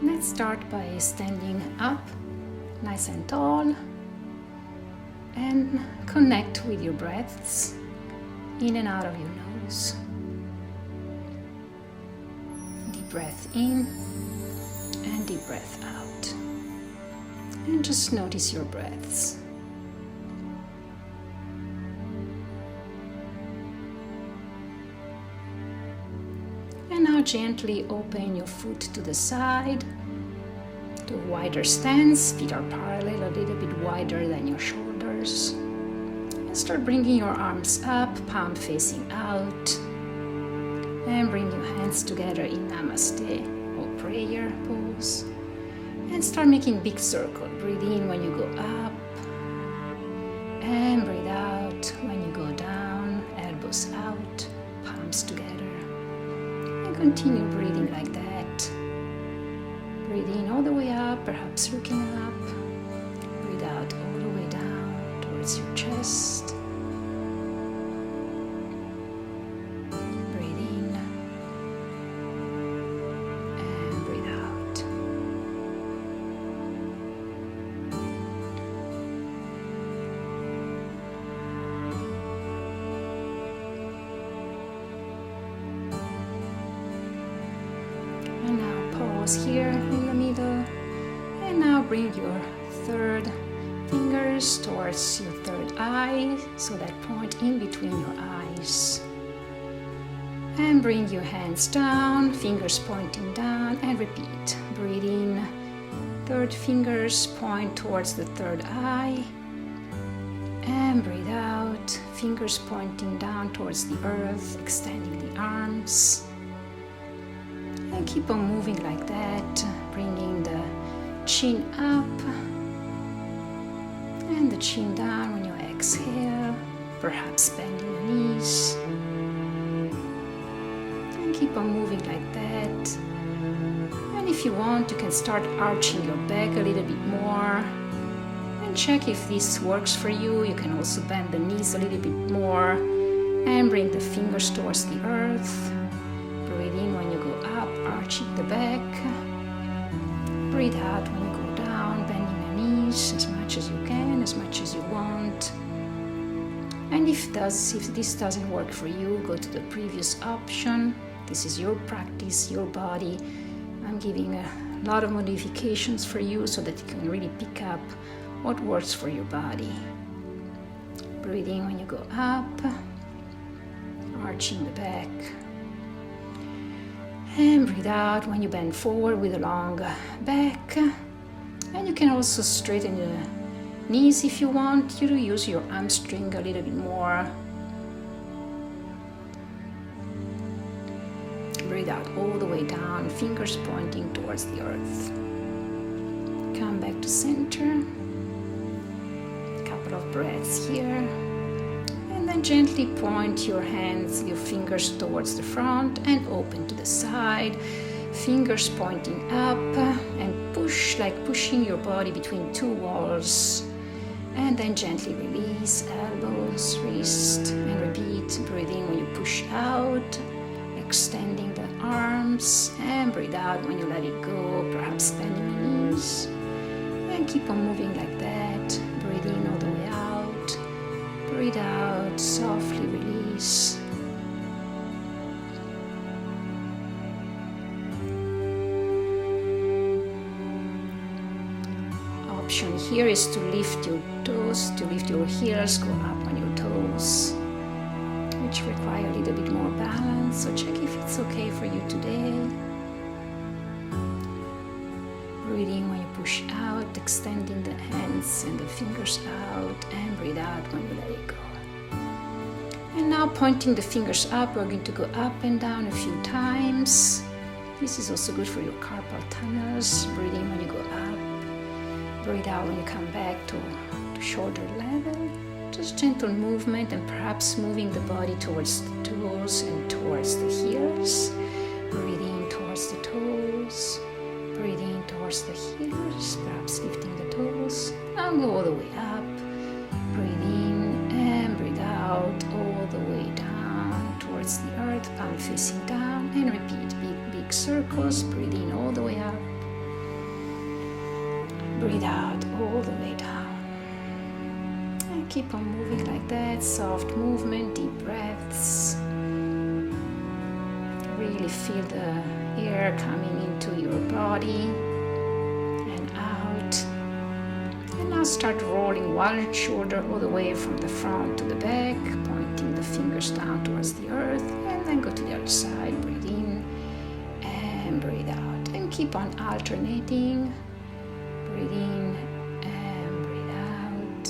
Let's start by standing up, nice and tall, and connect with your breaths in and out of your nose. Deep breath in and deep breath out. And just notice your breaths. And now gently open your foot to the side, to a wider stance. Feet are parallel, a little bit wider than your shoulders. And start bringing your arms up, palm facing out. And bring your hands together in Namaste or prayer pose. And start making big circle. Breathe in when you go up. And breathe out when you go down. Elbows out, palms together. Continue breathing like that. Breathe in all the way up, perhaps looking up. Breathe out all the way down towards your chest. Breathe in and breathe out. And now pause here in the middle. And now bring your third fingers towards your third eye, so that point in between your eyes. And bring your hands down, fingers pointing down, and repeat. Breathe in, third fingers point towards the third eye. And breathe out, fingers pointing down towards the earth, extending the arms. And keep on moving like that, bringing the chin up and the chin down when you exhale, perhaps bending the knees. And keep on moving like that. And if you want, you can start arching your back a little bit more. And check if this works for you. You can also bend the knees a little bit more and bring the fingers towards the earth. Breathe in when you go up, arching the back. Breathe out when you go down, bending the knees as much as you can, as much as you want. And if this doesn't work for you, go to the previous option. This is your practice, your body. I'm giving a lot of modifications for you so that you can really pick up what works for your body. Breathe in when you go up, arching the back. And breathe out when you bend forward with a long back. And you can also straighten the knees if you want. You use your hamstring a little bit more. Breathe out all the way down, fingers pointing towards the earth. Come back to center. A couple of breaths here. And then gently point your hands, your fingers towards the front and open to the side. Fingers pointing up and push, like pushing your body between two walls. And then gently release, elbows, wrist, and repeat. Breathe in when you push out, extending the arms, and breathe out when you let it go, perhaps bending the knees. And keep on moving like that. Breathe in all the way out. Breathe out, softly release. Option here is to lift your toes, to lift your heels, go up on your toes, which require a little bit more balance. So check if it's okay for you today. Breathing when you push out, extending the hands and the fingers out, and breathe out when you let it go. And now pointing the fingers up, we're going to go up and down a few times. This is also good for your carpal tunnels. Breathing when you go up, breathe out when you come back to shoulder level. Just gentle movement and perhaps moving the body towards the toes and towards the heels. Breathing towards the toes. Breathing towards the heels, perhaps lifting the toes. Now go all the way up. Breathe in and breathe out all the way down towards the earth, palm facing down, and repeat big circles. Breathe in all the way up. Breathe out all the way down. And keep on moving like that, soft movement, deep breaths. Really feel the air coming into your body and out. And now start rolling one shoulder all the way from the front to the back, pointing the fingers down towards the earth, and then go to the other side. Breathe in and breathe out. And keep on alternating. Breathe in and breathe out.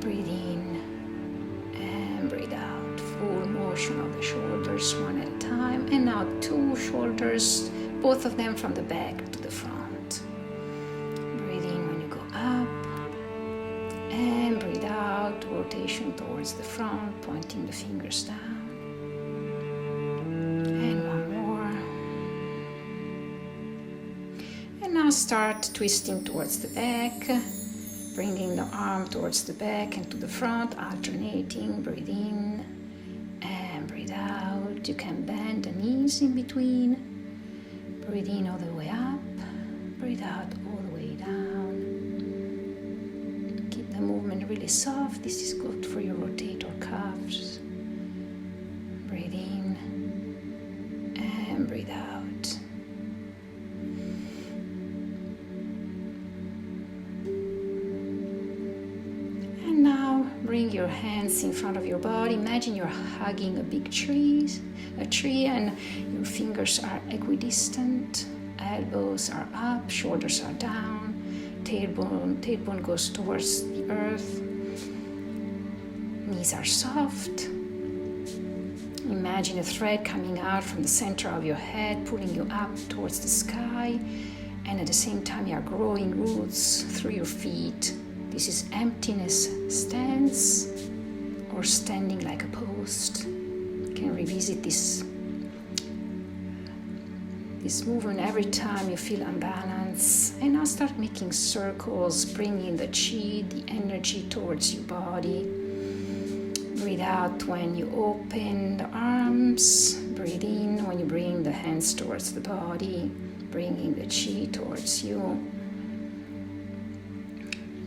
Breathe in and breathe out. Full motion of the shoulders, one at a time. And now two shoulders, both of them from the back to the front. Breathe in when you go up. And breathe out, rotation towards the front, pointing the fingers down. And one more. And now start twisting towards the back, bringing the arm towards the back and to the front, alternating. Breathe in and breathe out. You can bend the knees in between. Breathe in all the way up. Breathe out all the way down. Keep the movement really soft. This is good for your rotator cuffs. Breathe in and breathe out. And now bring your hands in front of your body. Imagine you're hugging a big tree, and your fingers are equidistant. Elbows are up, shoulders are down, tailbone goes towards the earth. Knees are soft. Imagine a thread coming out from the center of your head, pulling you up towards the sky, and at the same time you are growing roots through your feet. This is emptiness stance or standing like a post. You can revisit this movement every time you feel unbalanced. And now start making circles, bringing the chi, the energy towards your body. Breathe out when you open the arms. Breathe in when you bring the hands towards the body, bringing the chi towards you.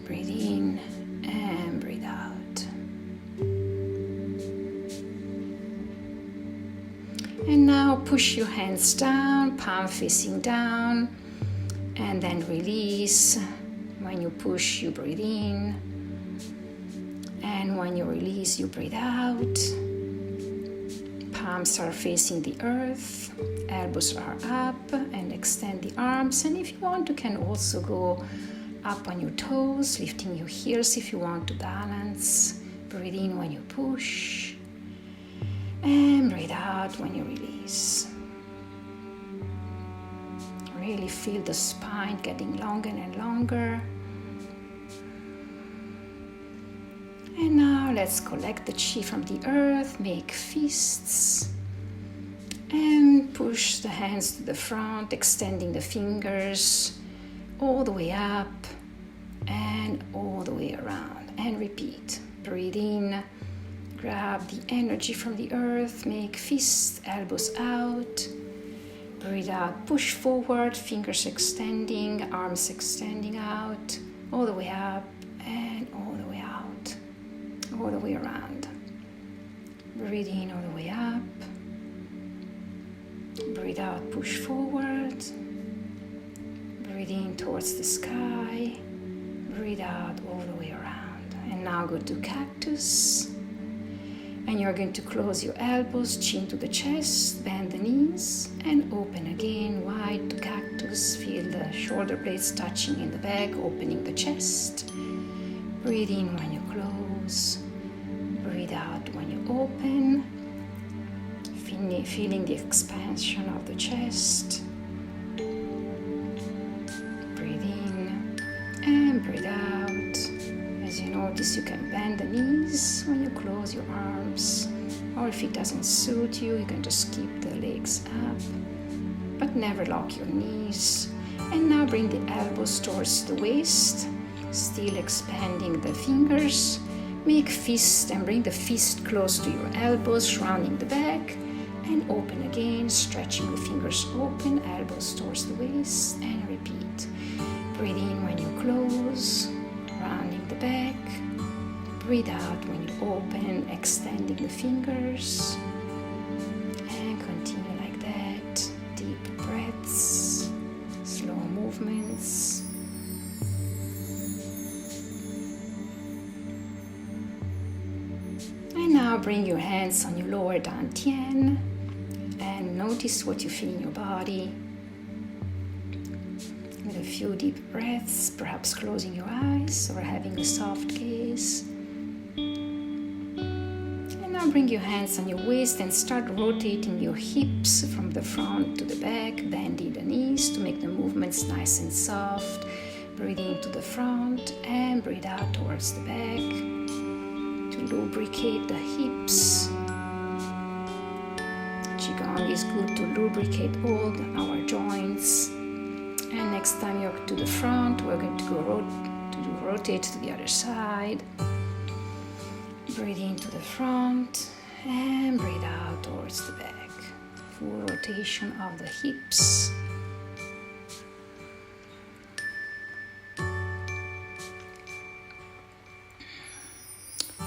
Breathe in and breathe out. And now push your hands down, palm facing down, and then release. When you push, you breathe in. And when you release, you breathe out. Palms are facing the earth, elbows are up, and extend the arms. And if you want, you can also go up on your toes, lifting your heels if you want to balance. Breathe in when you push. And breathe out when you release. Really feel the spine getting longer and longer. And now let's collect the chi from the earth, make fists, and push the hands to the front, extending the fingers all the way up and all the way around. And repeat. Breathe in. Grab the energy from the earth, make fists, elbows out. Breathe out, push forward, fingers extending, arms extending out, all the way up and all the way out, all the way around. Breathe in all the way up. Breathe out, push forward. Breathe in towards the sky. Breathe out all the way around. And now go to cactus. And you're going to close your elbows, chin to the chest, bend the knees, and open again, wide to cactus. Feel the shoulder blades touching in the back, opening the chest. Breathe in when you close. Breathe out when you open. Feeling the expansion of the chest. Breathe in and breathe out. As you notice, you can bend the knees when you close your arms, or if it doesn't suit you, you can just keep the legs up, but never lock your knees. And now bring the elbows towards the waist, still expanding the fingers. Make fist and bring the fist close to your elbows, rounding the back, and open again, stretching the fingers open, elbows towards the waist, and repeat. Breathe in when you close, rounding the back. Breathe out when you open, extending the fingers. And continue like that. Deep breaths, slow movements. And now bring your hands on your lower dantian and notice what you feel in your body. With a few deep breaths, perhaps closing your eyes or having a soft gaze. And now bring your hands on your waist and start rotating your hips from the front to the back, bending the knees to make the movements nice and soft. Breathe into the front and breathe out towards the back to lubricate the hips. Qigong is good to lubricate all our joints. And next time you're to the front, we're going to go rotate to the other side. Breathe into the front and breathe out towards the back. Full rotation of the hips.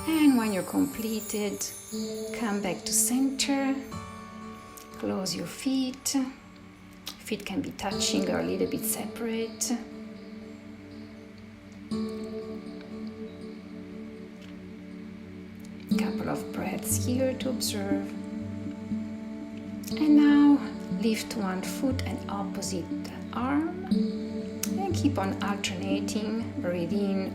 And when you're completed, come back to center. Close your feet. Feet can be touching or a little bit separate. Couple of breaths here to observe. And now lift one foot and opposite arm. And keep on alternating. Breathe in,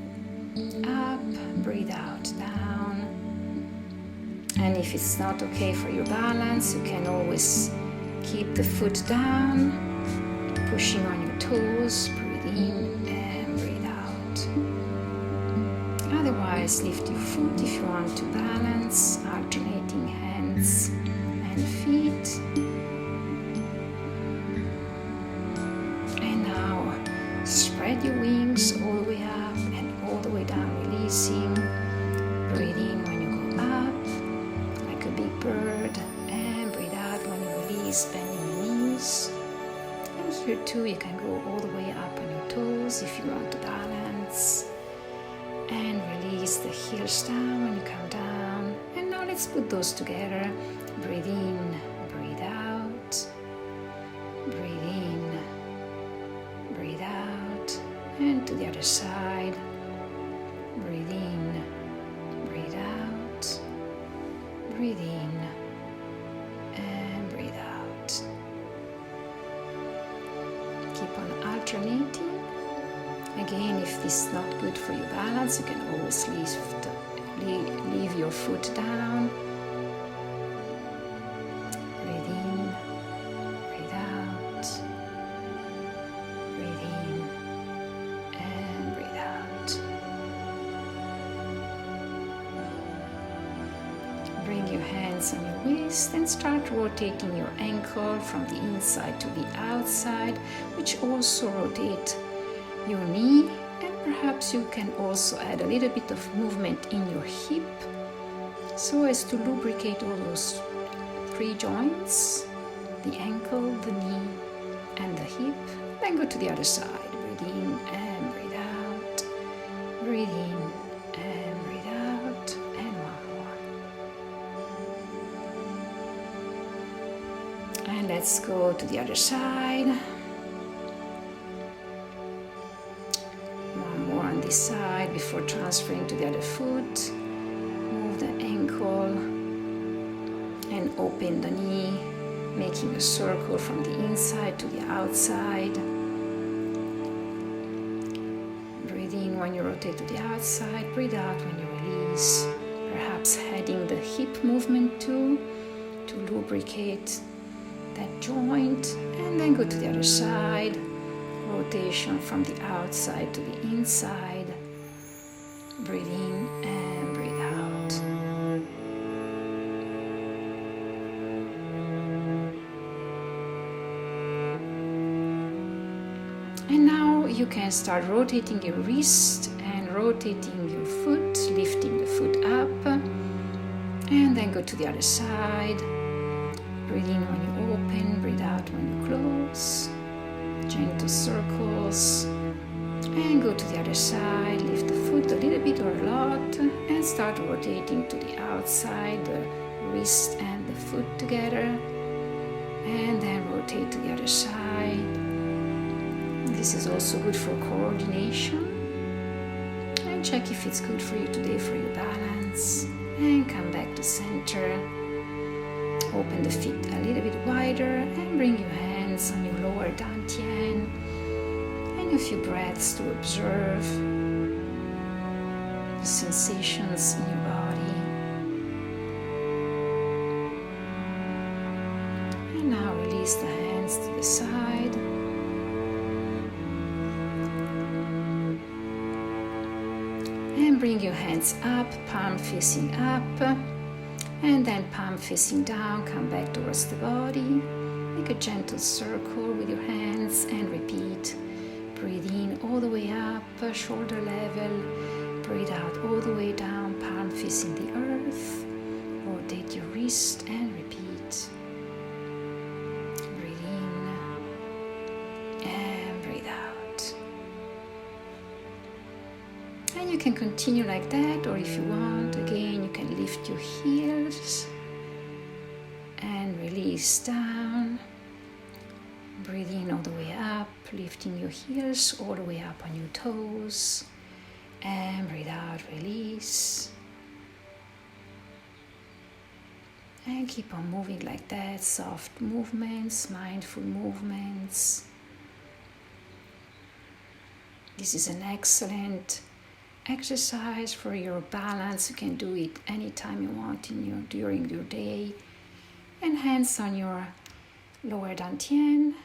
up, breathe out, down. And if it's not okay for your balance, you can always keep the foot down, pushing on your toes, breathe in and breathe out. Otherwise, lift your foot if you want to balance, alternating hands and feet. And now, spread your wings all the way up and all the way down, releasing. Breathe in when you go up, like a big bird, and breathe out when you release, bending your knees. And here too, you can go all the way up on your toes if you want to balance. And release the heels down when you come down. And now let's put those together. Breathe in, breathe out. Breathe in, breathe out. And to the other side. Breathe in, breathe out. Breathe in and breathe out. Keep on alternating. Again, if this is not good for your balance, you can always leave your foot down. Breathe in, breathe out. Breathe in and breathe out. Bring your hands on your waist and start rotating your ankle from the inside to the outside, which also rotate your knee, and perhaps you can also add a little bit of movement in your hip so as to lubricate all those three joints, the ankle, the knee and the hip. Then go to the other side. Breathe in and breathe out. Breathe in and breathe out. And one more. And let's go to the other side. Side before transferring to the other foot. Move the ankle and open the knee, making a circle from the inside to the outside. Breathe in when you rotate to the outside, breathe out when you release, perhaps heading the hip movement too to lubricate that joint, and then go to the other side. Rotation from the outside to the inside. Breathe in and breathe out. And now you can start rotating your wrist and rotating your foot, lifting the foot up, and then go to the other side. Breathe in when you open, breathe out when you close. Gentle circles. And go to the other side, lift the foot a little bit or a lot, and start rotating to the outside, the wrist and the foot together, and then rotate to the other side. This is also good for coordination. And check if it's good for you today for your balance. And come back to center. Open the feet a little bit wider and bring your hands on your lower dantian. And a few breaths to observe the sensations in your body. And now release the hands to the side. And bring your hands up, palm facing up, and then palm facing down. Come back towards the body. Make a gentle circle with your hands and repeat. Breathe in all the way up, shoulder level. Breathe out all the way down, palm facing the earth. Rotate your wrist and repeat. Breathe in and breathe out. And you can continue like that, or if you want, again, you can lift your heels and release down. Breathe in all the way up, lifting your heels all the way up on your toes. And breathe out, release. And keep on moving like that, soft movements, mindful movements. This is an excellent exercise for your balance. You can do it anytime you want during your day. And hands on your lower dantian.